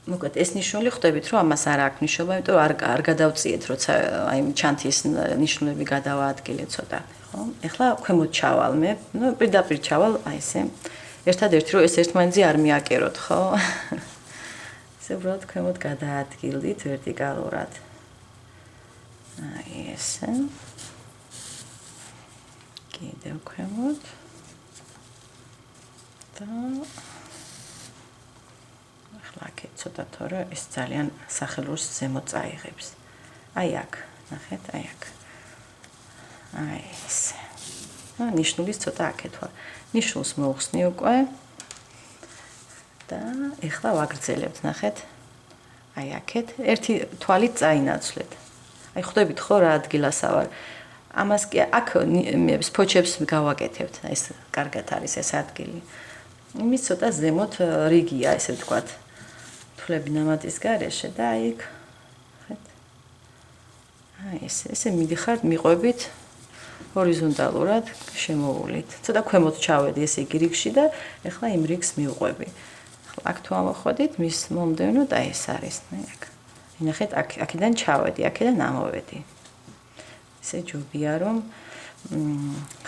მოკლედ ეს ნიშნული ხვდებით რომ ამას არ აქვს მნიშვნელობა, იმიტომ რომ არ გადავწიეთ, როცა აი ჩანთის ნიშნულები გადავაადგილეთ ცოტა, ხო? ეხლა ქვემოთ ჩავალ მე, ნუ პირდაპირ ჩავალ, აი ესე. ერთადერთი რომ ეს ერთმანეთზე არ მიაკეროთ, ხო? ესე უბრალოდ ქვემოთ გადაადგილდით ვერტიკალურად. აი ესე. კიდევ ქვემოთ. და ახლა აქეთ ცოტა თორე ეს ძალიან სახელურს ზემოთ წაიღებს. აი აქ, ნახეთ, აი აქ. აი ესე. ნიშნულის ცოტა აქეთ ვარ. ნიშნულს მოვხსნი უკვე. და ეხლა ვაგრძელებთ, ნახეთ. აი აქეთ ერთი თვალით წაინაცვლეთ. აი ხვდებით ხო რა ადგილასა ვარ. ამას კი აქ ფოჩებს გავაკეთებთ. ეს კარგად არის ეს ადგილი. იმის ცოტა ზემოთ რიგია, ესე ვთქვათ. თვლები ნამატის გარეშე და აი იქ ხეთ. აი ესე მიდიხართ, მიყვებით ჰორიზონტალურად შემოულით. ცოტა ქვემოთ ჩავედი ესე იგი რიგში და ეხლა იმ რიგს მივყვები. ახლა აქ თუ ამოხვედით, მის მომდევნოდ აი ეს არის, ნახეთ. ნახეთ, აქედან ჩავედი, აქედან ამოვედი. ესე ჯობია რომ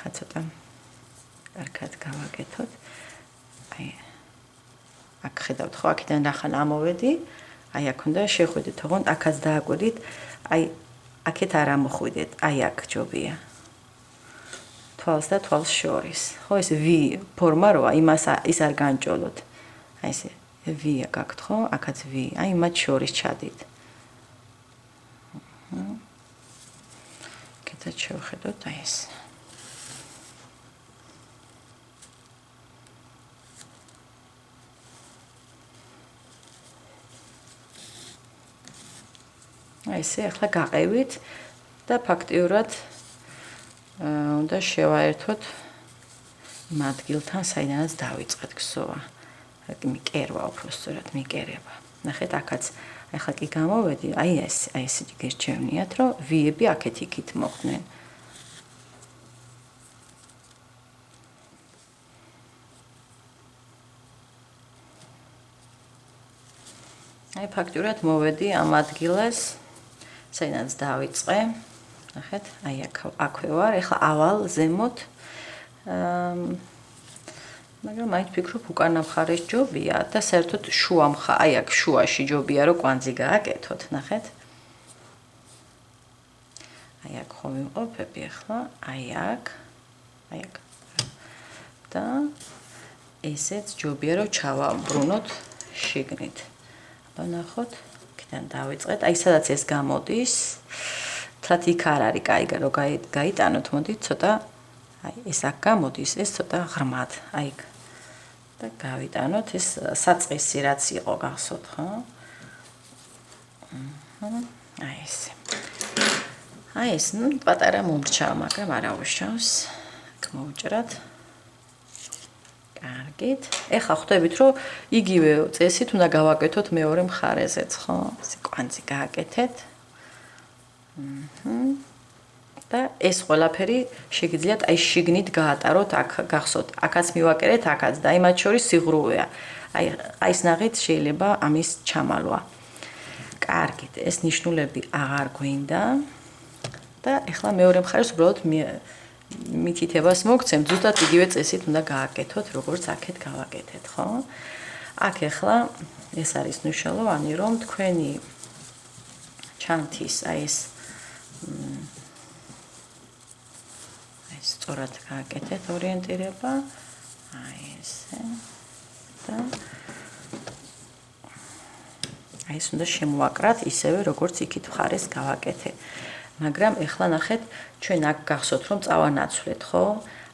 ხა ცოტა კარგად გავაკეთოთ. აი აქ ხედავთ ხო, აქედან რახან ამოვედი, აი აქ უნდა შეხვიდეთ, თქო, აქაც დააკვირდით, აი აქეთ არ ამოხვიდეთ, აი აქ ჯობია. თვალს და თვალს შორის. ხო, ეს V ფორმა როა, იმას ის არ განჭოლოთ. აი ესე V გაქვთ ხო, აქაც V, აი მათ შორის ჩადით. კეთად შევხედოთ აი ეს. აი ესე ახლა გაყევით და ფაქტიურად უნდა შევაერთოთ იმ ადგილთან, საიდანაც დავიწყეთ გსოვა. მიკერვა უბრალოდ მიკერება. ნახეთ, აქაც ახლა კი გამოვედი, აი ესე გერჩევნიათ, რომ ვიები აქეთ იქით მოხდნენ. აი ფაქტურად მოვედი ამ ადგილას, საიდანაც დავიწყე. ნახეთ, აი აქვე ვარ, ახლა ავალ ზემოთ. მაგრამ მაინც ვფიქრობ, უკანა მხარეს ჯობია და საერთოდ შუა აი აქ შუაში ჯობია, რომ კვანძი გააკეთოთ, ნახეთ. აი აქ ხომ ვიმყოფები ახლა, აი აქ. და ესეც ჯობია, რომ ჩავაბრუნოთ შიგნით. ნახოთ, აქედან დავიწყეთ. აი სადაც ეს გამოდის, თლათ იქ არ არის კაი, რომ გაიტანოთ, მოდით ცოტა აი ეს აქ გამოდის, ეს ცოტა ღრმად, აი და გავიტანოთ ეს საწყისი რაც იყო გახსოვთ, ხო? აი ესე. აი ეს, პატარა მომრჩა, მაგრამ არა უშავს. აქ მოვჭრათ. კარგით. ეხლა ხვდებით, რომ იგივე წესით უნდა გავაკეთოთ მეორე მხარეზეც, ხო? ეს კვანძი გააკეთეთ. და ეს ყველაფერი შეგიძლიათ აი შიგნით გაატაროთ, აქ გახსოვთ, აქაც მივაკერეთ, აქაც და აი მათ შორის სიღრუვეა. აი ეს ნახეთ, შეიძლება ამის ჩამალვა. კარგით, ეს ნიშნულები აღარ გვინდა. და ეხლა მეორე მხარეს უბრალოდ მითითებას მოგცემ, ზუსტად იგივე წესით უნდა გააკეთოთ, როგორც აქეთ გავაკეთეთ, ხო? აქ ეხლა ეს არის მნიშვნელოვანი, რომ თქვენი ჩანთის აი ეს სწორად გააკეთეთ ორიენტირება. აი ესე. და აი ეს უნდა შემოვაკრათ ისევე, როგორც იქით მხარეს გავაკეთე. მაგრამ ეხლა ნახეთ, ჩვენ აქ გახსოვთ, რომ წავანაცვლეთ, ხო?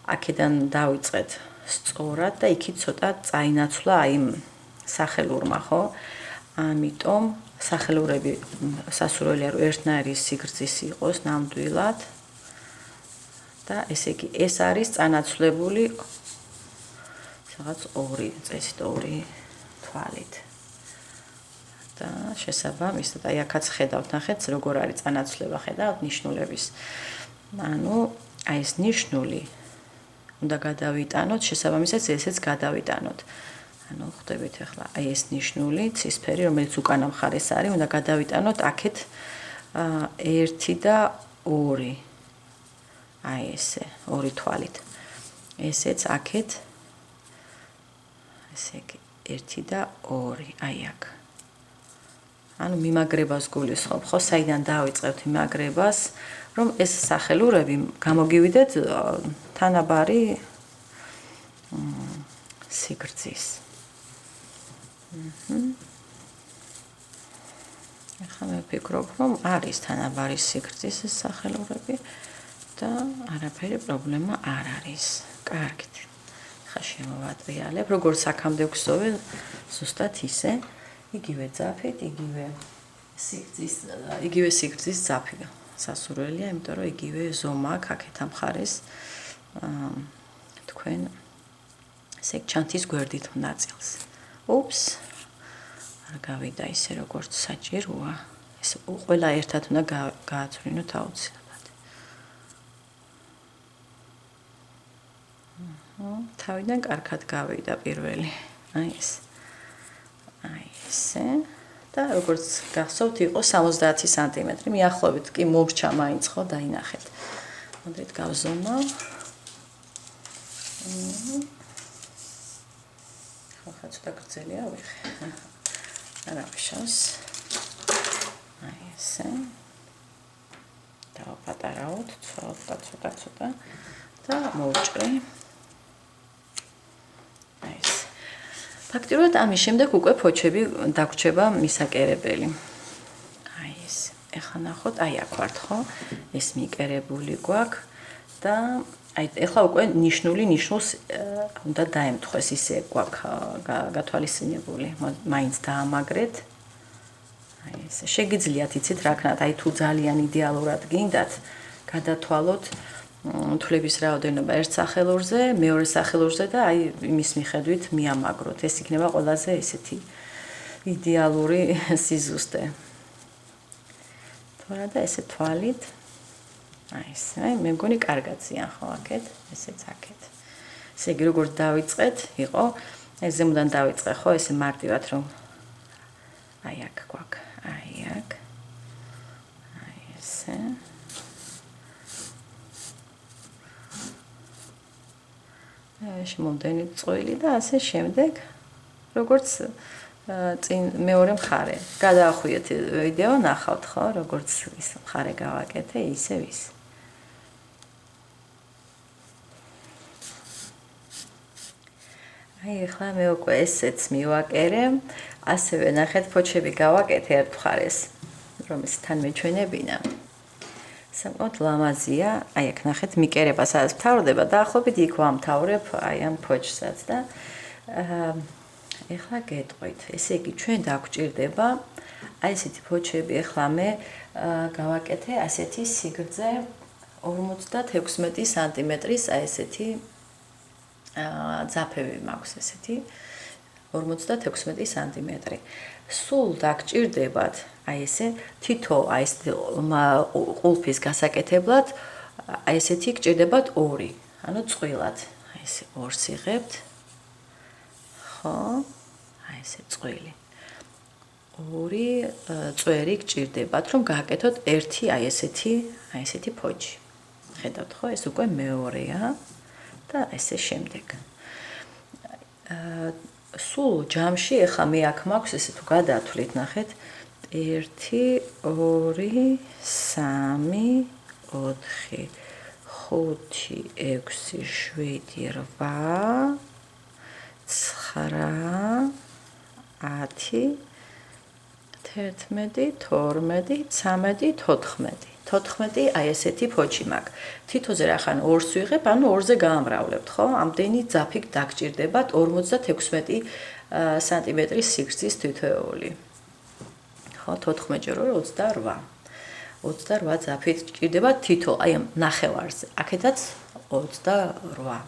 აქედან დავიწყეთ სწორად და იქით ცოტა წაინაცვლა აი სახელურმა, ხო? ამიტომ სახელურები სასურველია, რომ ერთნაირი სიგრძის იყოს ნამდვილად. და ესე იგი, ეს არის წანაცვლებული რაღაც ორი წესით, ორი თვალით. და შესაბამისად, აი აქაც ხედავთ, ნახეთ, როგორ არის წანაცვლება, ხედავთ ნიშნულების. ანუ აი ეს ნიშნული უნდა გადავიტანოთ, შესაბამისად ესეც გადავიტანოთ. ანუ ხვდებით ახლა, აი ეს ნიშნული ცისფერი, რომელიც უკანა მხარეს არის, უნდა გადავიტანოთ აქეთ 1 და 2. აი ესე, ორი თვალით. ესეც აქეთ ესე იგი 1 და 2, აი აქ. ანუ მიმაგრებას გულისხმობ, ხო, საიდან დავიწყებთ მიმაგრებას, რომ ეს სახელურები გამოგივიდეთ თანაბარი სიგრძის. ახლა მე ვფიქრობ, რომ არის თანაბარი სიგრძის ეს სახელურები და არაფერი პრობლემა არ არის. კარგით. ახლა შემოვატრიალებ, როგორც აქამდე ვგსოვე, ზუსტად ისე. იგივე ძაფით, იგივე სიგრძის ძაფი სასურველია, იმიტომ რომ იგივე ზომა აქვს აქეთ ამ მხარეს თქვენ ესე ჩანთის გვერდით ნაწილს. უპს. არ გავიდა ისე როგორც საჭიროა. ეს ყველა ერთად უნდა გააცვლინოთ აუცილებლად. თავიდან კარგად გავიდა პირველი. აი ეს. აი ესე და როგორც გახსოვთ იყო 70 სანტიმეტრი, მიახლოებით კი მომრჩა მაინც ხო დაინახეთ. მოდით გავზომავ. ხა ცოტა გრძელია ვიხე. არა ვიშავს. აი ესე. დავაპატარავოთ ცოტა და მოვჭრი. აი ეს. ფაქტიურად ამის შემდეგ უკვე ფოჩები დაგვრჩება მისაკერებელი. აი ეს. ეხლა ნახოთ, აი აქ ვართ ხო? ეს მიკერებული გვაქვს და აი ეხლა უკვე ნიშნული ნიშნულს უნდა დაემთხვეს, ისე გვაქვს გათვალისწინებული. მაინც დაამაგრეთ. აი ეს შეგიძლიათ იცით რა ქნათ, აი თუ ძალიან იდეალურად გინდათ გადათვალოთ თვლების რაოდენობა ერთ სახელურზე, მეორე სახელურზე და აი იმის მიხედვით მიამაგროთ. ეს იქნება ყველაზე ესეთი იდეალური სიზუსტე. თორე და ესე თვალით აი ესე, მე მგონი კარგად ზიან ხო აქეთ, ესეც აქეთ. ესე იგი როგორც დავიწყეთ, იყო ეს ზემოდან დავიწყე ხო, ესე მარტივად რომ აი აქ გვაქვს, აი აქ. აი ესე. შემომდენი წყვილი და ასე შემდეგ როგორც წინ მეორე მხარე გადაახვიეთ ვიდეო ნახავთ ხო როგორც ის მხარე გავაკეთე ისევ ის აი ახლა მე უკვე ესეც მივაკერე ასევე ნახეთ ფოჩები გავაკეთე ერთ მხარეს რომ ის თან მეჩვენებინა საკმაოდ ლამაზია, აი აქ ნახეთ მიკერება სადაც მთავრდება და ახლობით იქ ვამთავრებ აი ამ ფოჩსაც და ეხლა გეტყვით, ესე იგი ჩვენ დაგვჭირდება აი ესეთი ფოჩები ეხლა მე გავაკეთე ასეთი სიგრძე 56 სანტიმეტრის აი ესეთი ძაფები მაქვს ესეთი 56 სანტიმეტრი. სულ დაგჭირდებათ აი ესე თითო აი ეს ყულფის გასაკეთებლად აი ესეთი გჭირდებათ 2, ანუ წვილად. აი ესე 2-ს იღებთ. ხო? აი ესე წვილი. 2 წვერი გჭირდებათ, რომ გააკეთოთ ერთი აი ესეთი ფოჩი. ხედავთ ხო? ეს უკვე მეორეა და ესე შემდეგ. სულ ჯამში ახლა მე აქ მაქვს ესე თუ გადაათვლით ნახეთ 1 2 3 4 5 6 7 8 9 10 11 12 13 14 14 აი ესეთი ფოჩი მაქვს. თითოზე რახან 2-ს ვიღებ, ანუ 2-ზე გაამრავლებთ, ხო? ამდენი ძაფი დაგჭირდებათ 56 სანტიმეტრის სიგრძის თითოეული. ხო, 14 ჯერ 28. 28 ძაფი გჭირდებათ თითო, აი ამ ნახევარზე. აქედაც 28.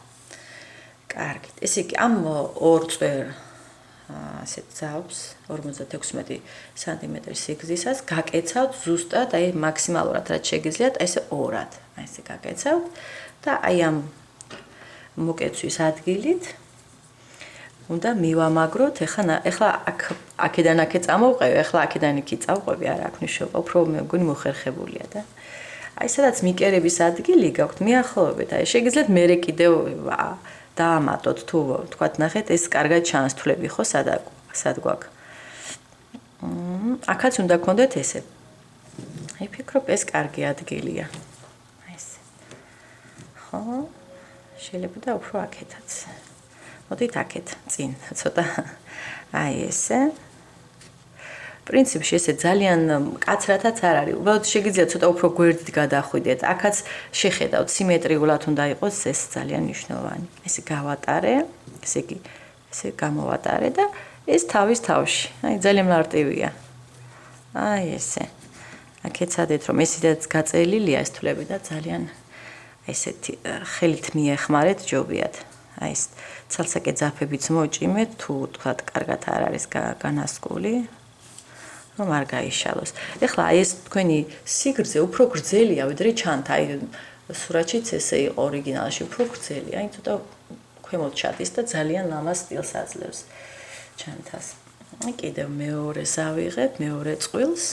კარგით. ესე იგი ამ 2 წვერ ასეთ ძავს 56 სანტიმეტრის სიგრძისას გაკეცავთ ზუსტად აი მაქსიმალურად რაც შეგიძლიათ ესე 2-ად. აი ესე გაკეცავთ და აი ამ მოკეცვის ადგილით უნდა მივამაგროთ. ეხლა აქედან აქე წამოვყევი, ეხლა აქედან იქ წავყვები, არა აქვს მნიშვნელობა, უფრო მე მგონი მოხერხებულია და აი სადაც მიკერების ადგილი გაქვთ მიახლოებით, აი შეგიძლიათ მერე კიდევ დაამატოთ თუ თქვათ ნახეთ ეს კარგად ჩანს თვლები ხო სად გვაქვს. აქაც უნდა გქონდეთ ესე. აი ფიქრობ ეს კარგი ადგილია. აი ეს. ხო? შეიძლება და უფრო აქეთაც. მოდით აქეთ წინ ცოტა აი ესე. პრინციპში ესე ძალიან კაცრათაც არ არის. უბრალოდ შეგიძლიათ ცოტა უფრო გვერდით გადახვიდეთ. აქაც შეხედავთ სიმეტრიულად უნდა იყოს ეს ძალიან მნიშვნელოვანი. ესე გავატარე, ესე იგი ესე გამოვატარე და ეს თავის თავში. აი ძალიან მარტივია. აი ესე. აქეთ სადეთ რომ ესეც გაწელილია ეს თვლები და ძალიან ესეთი ხელით მიეხმარეთ ჯობიათ. აი ეს ცალსაკე ძაფებიც მოჭიმეთ თუ თქვათ კარგად არ არის განასკული. რომ არ გაიშალოს. ეხლა აი ეს თქვენი სიგრძე უფრო გრძელია ვიდრე ჩანთა. აი სურათშიც ესე იყო ორიგინალში უფრო გრძელი. აი ცოტა ქვემოთ ჩადის და ძალიან ლამაზ სტილს აძლევს ჩანთას. აი კიდევ მეორეს ავიღებ, მეორე წყვილს.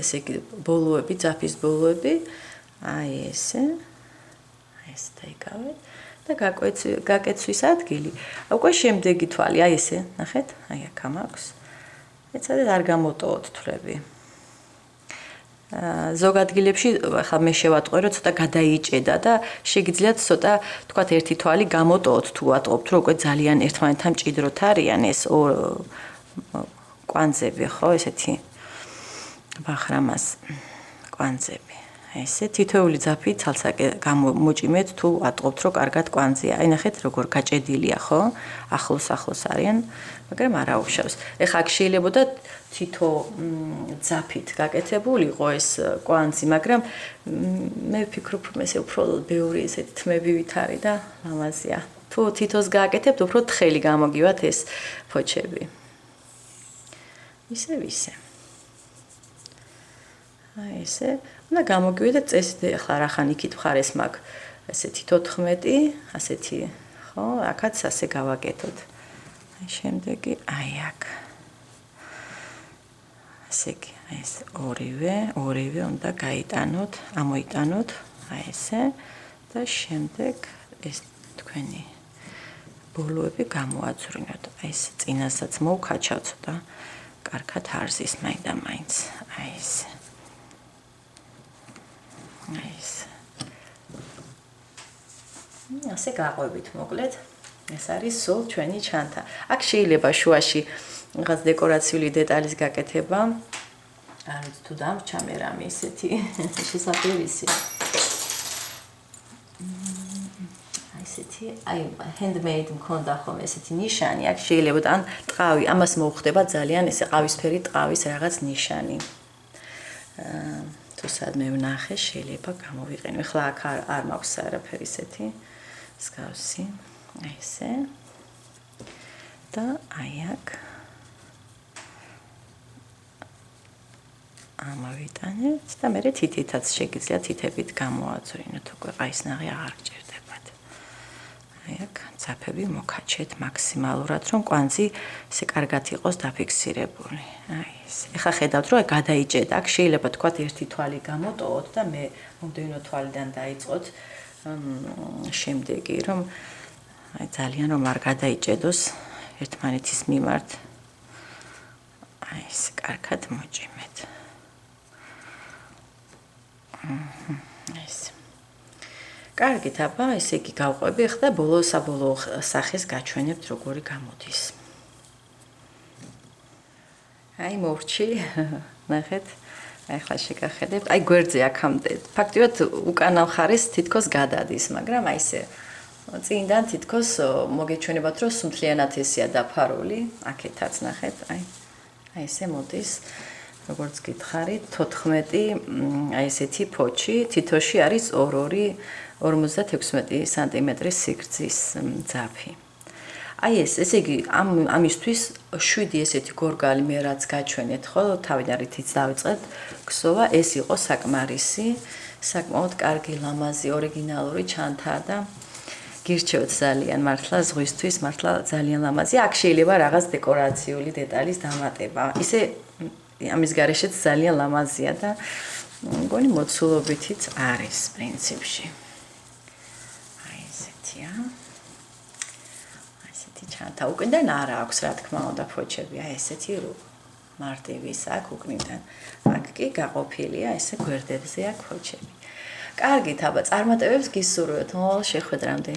ესე იგი ბოლოები, ძაფის ბოლოები. აი ესე. აი ეს დაიკავეთ. და გაკეცვის ადგილი. უკვე შემდეგი თვალი, აი ესე, ნახეთ, აი აქ მაქვს. ეცადეთ არ გამოტოვოთ თვლები. ზოგ ადგილებში ახლა მე შევატყვე, რომ ცოტა გადაიჭედა და შეგიძლიათ ცოტა, თქვათ, ერთი თვალი გამოტოვოთ თუ ვატყობთ, რომ უკვე ძალიან ერთმანეთთან მჭიდროდ არიან ეს კვანძები, ხო, ესეთი ბახრამას კვანძები. ესე თითოეული ძაფი ცალსაკე გამოჭიმეთ თუ ატყობთ რომ კარგად კვანძია. აი ნახეთ როგორ გაჭედილია ხო? ახლოს არიან, მაგრამ არა უშავს. ეხლა აქ შეიძლებოდა თითო ძაფით გაკეთებული იყო ეს კვანძი, მაგრამ მე ვფიქრობ რომ ესე უფრო ბევრი ესეთი თმებივით არის და ლამაზია. თუ თითოს გააკეთებთ, უფრო თხელი გამოგივათ ეს ფოჩები. ისე. აი ესე, უნდა გამოგივიდეთ წესით, ახლა რახან იქით მხარეს მაქვს ესეთი 14, ასეთი, ხო? აქაც ასე გავაკეთოთ. აი შემდეგი, აი აქ. ასე კი, აი ეს ორივე უნდა გაიტანოთ, ამოიტანოთ, აი ესე და შემდეგ ეს თქვენი ბოლოები გამოაძვრინოთ. აი ეს წინასაც მოვქაჩავ ცოტა. კარგად არზის მაინდა-მაინც. აი ესე. ასე გაყვებით მოკლედ. ეს არის სულ ჩვენი ჩანთა. აქ შეიძლება შუაში რაღაც დეკორაციული დეტალის გაკეთება. არ ვიცი თუ დამრჩა მე რამე ისეთი შესაძლებელი. ესეთი, აი handmade მქონდა ხომ ესეთი ნიშანი, აქ შეიძლება ან ტყავი, ამას მოუხდება ძალიან ესე ყავისფერი ტყავის რაღაც ნიშანი. თუ სადმე ვნახე, შეიძლება გამოვიყენო. ეხლა აქ არ მაქვს არაფერი ისეთი მსგავსი. აი ესე. და აი აქ ამოვიტანეთ და მე თითითაც შეგიძლია თითებით გამოაძვრინოთ, უკვე ყაისნაღი აღარ გჭირდებათ. აი აქ ძაფები მოკაჩეთ მაქსიმალურად, რომ კვანძი ესე კარგად იყოს დაფიქსირებული. აი ეს. ეხლა ხედავთ, რომ გადაიჭედა. აქ შეიძლება თქვათ ერთი თვალი გამოტოვოთ და მე მომდევნო თვალიდან დაიწყოთ შემდეგი, რომ აი ძალიან რომ არ გადაიჭედოს ერთმანეთის მიმართ. აი ეს კარგად მოჭიმეთ. ეს. კარგით, აბა, ესე იგი გავყვები, ახლა საბოლოო სახეს გაჩვენებთ როგორი გამოდის. აი მოვრჩი, ნახეთ. ახლა შეგახედებთ, აი გვერდზე აქამდე. ფაქტიურად უკანა მხარეს თითქოს გადადის, მაგრამ აი ესე წინიდან თითქოს მოგეჩვენებათ, რომ სუნთლიანად ესეა დაფარული. აქეთაც ნახეთ, აი ესე მოდის. როგორც გითხარით, 14 აი ესეთი ფოჩი, თითოში არის 2-56 სანტიმეტრის სიგრძის ძაფი. აი ესე იგი ამისთვის 7 ესეთი გორგალი მე რაც გაჩვენეთ, ხო, თავიდან რითიც დავიწყეთ, ქსოვა ეს იყო საკმარისი, საკმაოდ კარგი, ლამაზი, ორიგინალური ჩანთა და გირჩევთ ძალიან მართლა ზღვისთვის, მართლა ძალიან ლამაზი. აქ შეიძლება რაღაც დეკორაციული დეტალის დამატება. ისე ამის გარეშეც ძალიან ლამაზია და მგონი მოცულობითიც არის პრინციპში. აი ესეთია. ესეთი ჩანთა. უკიდან არა აქვს რა თქმა უნდა ფოჩები. აი ესეთი მარტივის აქ უკნიდან. აქ კი გაყოფილია ესე გვერდებზე აქ ფოჩები. კარგით, აბა წარმატებებს გისურვებთ. მოვალ შეხვედრამდე.